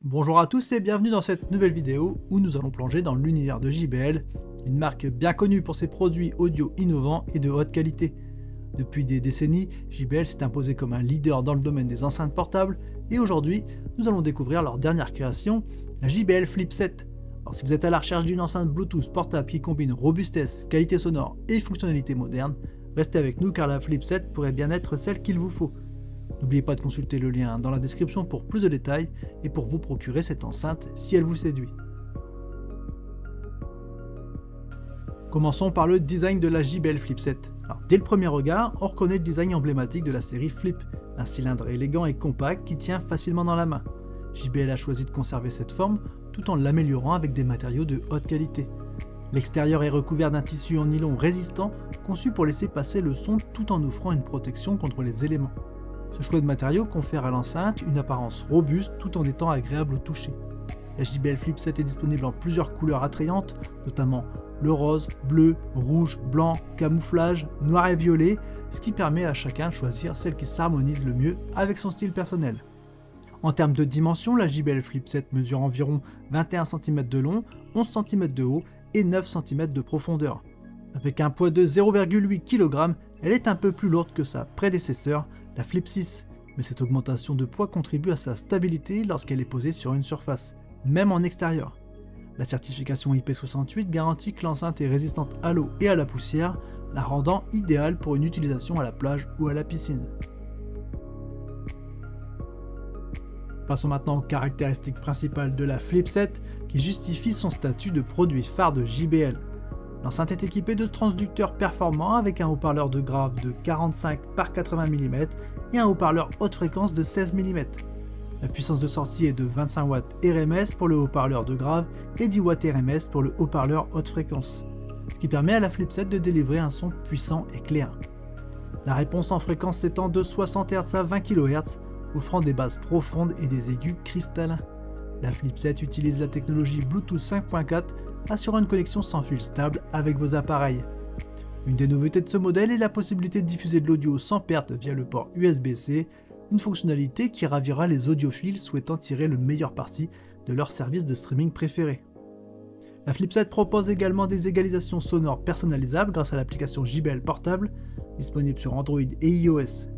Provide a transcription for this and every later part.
Bonjour à tous et bienvenue dans cette nouvelle vidéo où nous allons plonger dans l'univers de JBL, une marque bien connue pour ses produits audio innovants et de haute qualité. Depuis des décennies, JBL s'est imposé comme un leader dans le domaine des enceintes portables et aujourd'hui, nous allons découvrir leur dernière création, la JBL Flip 7. Alors si vous êtes à la recherche d'une enceinte Bluetooth portable qui combine robustesse, qualité sonore et fonctionnalités modernes, restez avec nous car la Flip 7 pourrait bien être celle qu'il vous faut. N'oubliez pas de consulter le lien dans la description pour plus de détails et pour vous procurer cette enceinte si elle vous séduit. Commençons par le design de la JBL Flip 7. Alors, dès le premier regard, on reconnaît le design emblématique de la série Flip, un cylindre élégant et compact qui tient facilement dans la main. JBL a choisi de conserver cette forme tout en l'améliorant avec des matériaux de haute qualité. L'extérieur est recouvert d'un tissu en nylon résistant conçu pour laisser passer le son tout en offrant une protection contre les éléments. Ce choix de matériaux confère à l'enceinte une apparence robuste tout en étant agréable au toucher. La JBL Flip 7 est disponible en plusieurs couleurs attrayantes, notamment le rose, bleu, rouge, blanc, camouflage, noir et violet, ce qui permet à chacun de choisir celle qui s'harmonise le mieux avec son style personnel. En termes de dimension, la JBL Flip 7 mesure environ 21 cm de long, 11 cm de haut et 9 cm de profondeur. Avec un poids de 0,8 kg, elle est un peu plus lourde que sa prédécesseur, la Flip 6, mais cette augmentation de poids contribue à sa stabilité lorsqu'elle est posée sur une surface, même en extérieur. La certification IP68 garantit que l'enceinte est résistante à l'eau et à la poussière, la rendant idéale pour une utilisation à la plage ou à la piscine. Passons maintenant aux caractéristiques principales de la Flip 7 qui justifie son statut de produit phare de JBL. L'enceinte est équipée de transducteurs performants avec un haut-parleur de grave de 45 par 80 mm et un haut-parleur haute fréquence de 16 mm. La puissance de sortie est de 25 watts RMS pour le haut-parleur de grave et 10 watts RMS pour le haut-parleur haute fréquence, ce qui permet à la Flip 7 de délivrer un son puissant et clair. La réponse en fréquence s'étend de 60 Hz à 20 kHz, offrant des basses profondes et des aigus cristallins. La Flip 7 utilise la technologie Bluetooth 5.4, assurant une connexion sans fil stable avec vos appareils. Une des nouveautés de ce modèle est la possibilité de diffuser de l'audio sans perte via le port USB-C, une fonctionnalité qui ravira les audiophiles souhaitant tirer le meilleur parti de leur service de streaming préféré. La Flip 7 propose également des égalisations sonores personnalisables grâce à l'application JBL Portable, disponible sur Android et iOS.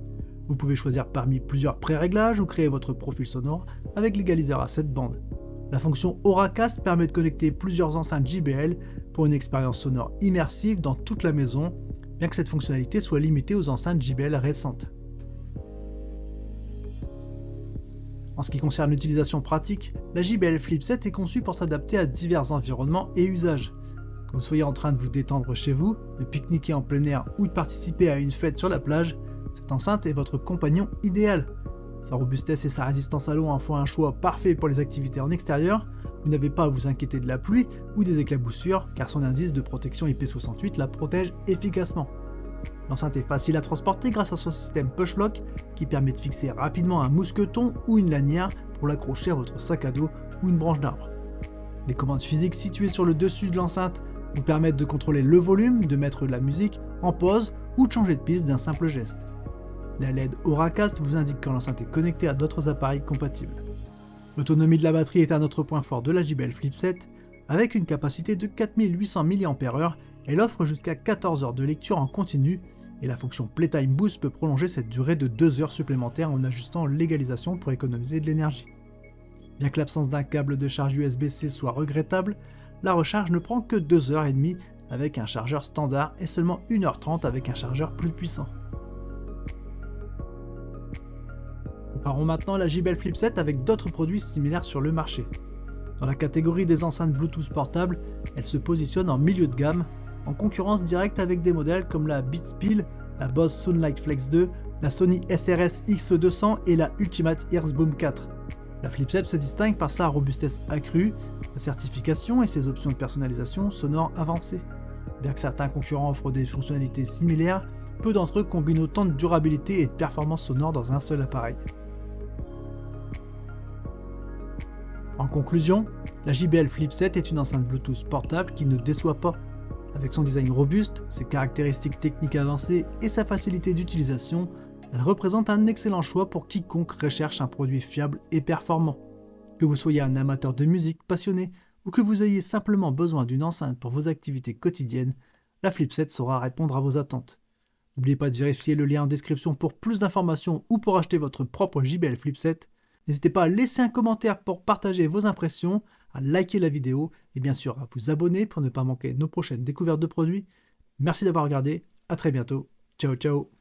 Vous pouvez choisir parmi plusieurs pré-réglages ou créer votre profil sonore avec l'égaliseur à 7 bandes. La fonction Auracast permet de connecter plusieurs enceintes JBL pour une expérience sonore immersive dans toute la maison, bien que cette fonctionnalité soit limitée aux enceintes JBL récentes. En ce qui concerne l'utilisation pratique, la JBL Flip 7 est conçue pour s'adapter à divers environnements et usages. Que vous soyez en train de vous détendre chez vous, de pique-niquer en plein air ou de participer à une fête sur la plage, cette enceinte est votre compagnon idéal. Sa robustesse et sa résistance à l'eau en font un choix parfait pour les activités en extérieur. Vous n'avez pas à vous inquiéter de la pluie ou des éclaboussures car son indice de protection IP68 la protège efficacement. L'enceinte est facile à transporter grâce à son système push lock qui permet de fixer rapidement un mousqueton ou une lanière pour l'accrocher à votre sac à dos ou une branche d'arbre. Les commandes physiques situées sur le dessus de l'enceinte vous permettent de contrôler le volume, de mettre de la musique en pause ou de changer de piste d'un simple geste. La LED Auracast vous indique quand l'enceinte est connectée à d'autres appareils compatibles. L'autonomie de la batterie est un autre point fort de la JBL Flip 7. Avec une capacité de 4800 mAh, elle offre jusqu'à 14 heures de lecture en continu et la fonction Playtime Boost peut prolonger cette durée de 2 heures supplémentaires en ajustant l'égalisation pour économiser de l'énergie. Bien que l'absence d'un câble de charge USB-C soit regrettable, la recharge ne prend que 2h30 avec un chargeur standard et seulement 1h30 avec un chargeur plus puissant. Comparons maintenant la JBL Flip 7 avec d'autres produits similaires sur le marché. Dans la catégorie des enceintes Bluetooth portables, elle se positionne en milieu de gamme, en concurrence directe avec des modèles comme la Beats Pill, la Bose Soundlight Flex 2, la Sony SRS X200 et la Ultimate Earsboom 4. La Flip 7 se distingue par sa robustesse accrue, sa certification et ses options de personnalisation sonore avancées. Bien que certains concurrents offrent des fonctionnalités similaires, peu d'entre eux combinent autant de durabilité et de performance sonore dans un seul appareil. En conclusion, la JBL Flip 7 est une enceinte Bluetooth portable qui ne déçoit pas. Avec son design robuste, ses caractéristiques techniques avancées et sa facilité d'utilisation, elle représente un excellent choix pour quiconque recherche un produit fiable et performant. Que vous soyez un amateur de musique passionné ou que vous ayez simplement besoin d'une enceinte pour vos activités quotidiennes, la Flip7 saura répondre à vos attentes. N'oubliez pas de vérifier le lien en description pour plus d'informations ou pour acheter votre propre JBL Flip7. N'hésitez pas à laisser un commentaire pour partager vos impressions, à liker la vidéo et bien sûr à vous abonner pour ne pas manquer nos prochaines découvertes de produits. Merci d'avoir regardé, à très bientôt, ciao ciao.